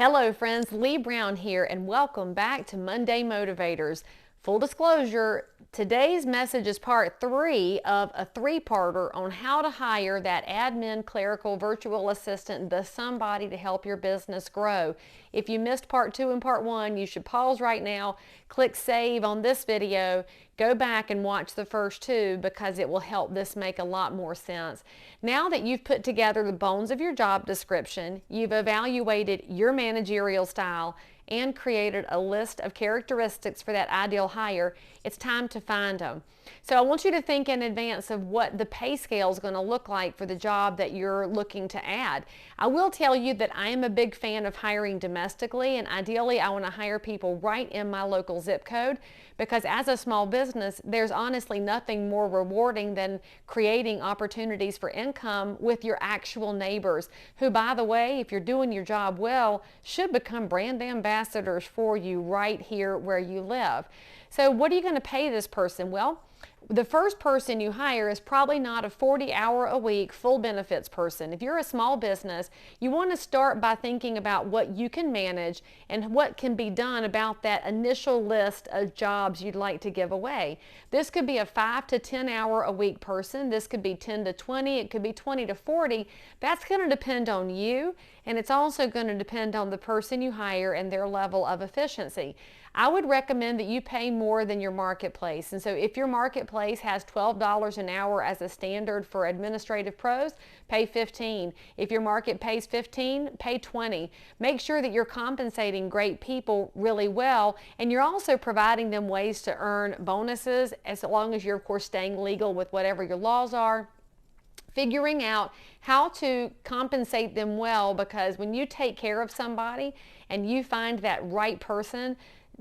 Hello friends, Leigh Brown here and welcome back to Monday Motivators. Full disclosure, today's message is part 3 of a 3-parter on how to hire that admin, clerical, virtual assistant, the somebody to help your business grow. If you missed part 2 and part 1, you should pause right now, click save on this video, go back and watch the first 2 because it will help this make a lot more sense. Now that you've put together the bones of your job description, you've evaluated your managerial style, and created a list of characteristics for that ideal hire, it's time to find them. So I want you to think in advance of what the pay scale is going to look like for the job that you're looking to add. I will tell you that I am a big fan of hiring domestically, and ideally I want to hire people right in my local zip code, because as a small business, there's honestly nothing more rewarding than creating opportunities for income with your actual neighbors, who, by the way, if you're doing your job well, should become brand ambassadors for you right here where you live. So what are you going to pay this person? Well, the first person you hire is probably not a 40-hour-a-week full benefits person. If you're a small business, you want to start by thinking about what you can manage and what can be done about that initial list of jobs you'd like to give away. This could be a 5 to 10 hour a week person. This could be 10 to 20. It could be 20 to 40. That's going to depend on you, and it's also going to depend on the person you hire and their level of efficiency. I would recommend that you pay more than your marketplace. And so if your marketplace has $12 an hour as a standard for administrative pros, pay $15. If your market pays $15, pay $20. Make sure that you're compensating great people really well, and you're also providing them ways to earn bonuses, as long as you're, of course, staying legal with whatever your laws are. Figuring out how to compensate them well, because when you take care of somebody and you find that right person,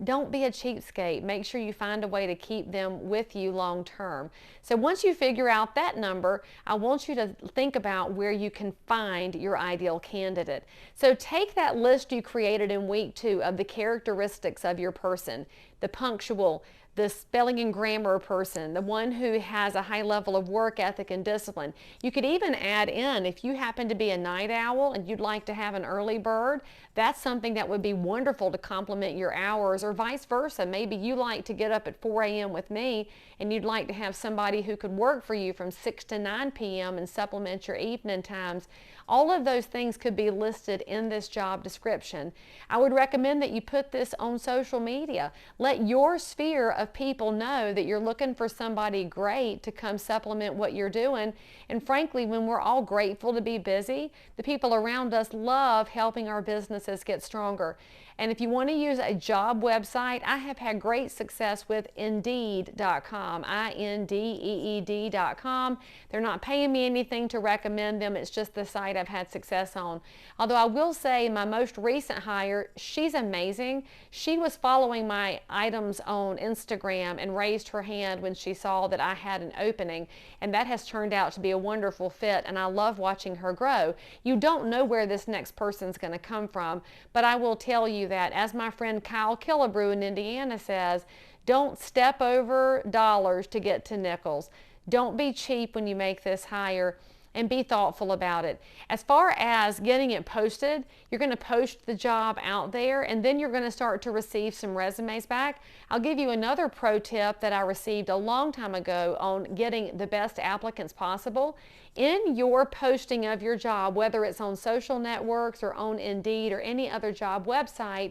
don't be a cheapskate. Make sure you find a way to keep them with you long term. So once you figure out that number, I want you to think about where you can find your ideal candidate. So take that list you created in week 2 of the characteristics of your person: the punctual, the spelling and grammar person, the one who has a high level of work ethic and discipline. You could even add in, if you happen to be a night owl and you'd like to have an early bird, that's something that would be wonderful to complement your hours, or vice versa. Maybe you like to get up at 4 a.m. with me and you'd like to have somebody who could work for you from 6 to 9 p.m. and supplement your evening times. All of those things could be listed in this job description. I would recommend that you put this on social media. Let your sphere of people know that you're looking for somebody great to come supplement what you're doing. And frankly, when we're all grateful to be busy, the people around us love helping our businesses get stronger. And if you want to use a job website, I have had great success with Indeed.com, Indeed.com. They're not paying me anything to recommend them. It's just the site I've had success on. Although I will say my most recent hire, she's amazing. She was following my items on Instagram and raised her hand when she saw that I had an opening. And that has turned out to be a wonderful fit, and I love watching her grow. You don't know where this next person's going to come from, but I will tell you that, as my friend Kyle Killebrew in Indiana says, don't step over dollars to get to nickels. Don't be cheap when you make this hire, and be thoughtful about it. As far as getting it posted, you're going to post the job out there, and then you're going to start to receive some resumes back. I'll give you another pro tip that I received a long time ago on getting the best applicants possible. In your posting of your job, whether it's on social networks or on Indeed or any other job website,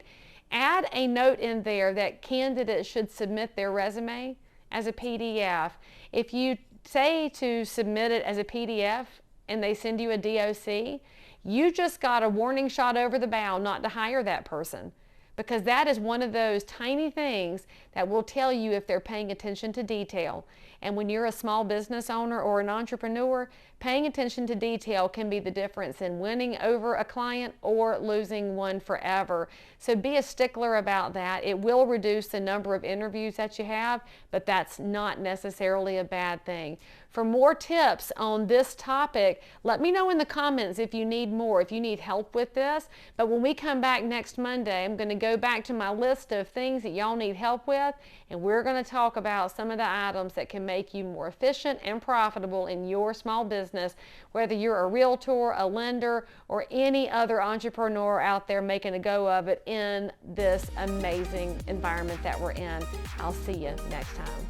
add a note in there that candidates should submit their resume as a PDF. If you say to submit it as a PDF and they send you a DOC, you just got a warning shot over the bow not to hire that person, because that is one of those tiny things that will tell you if they're paying attention to detail. And when you're a small business owner or an entrepreneur, paying attention to detail can be the difference in winning over a client or losing one forever. So be a stickler about that. It will reduce the number of interviews that you have, but that's not necessarily a bad thing. For more tips on this topic, let me know in the comments if you need more, if you need help with this. But when we come back next Monday, I'm going to go back to my list of things that y'all need help with, and we're going to talk about some of the items that can make you more efficient and profitable in your small business business, whether you're a realtor, a lender, or any other entrepreneur out there making a go of it in this amazing environment that we're in. I'll see you next time.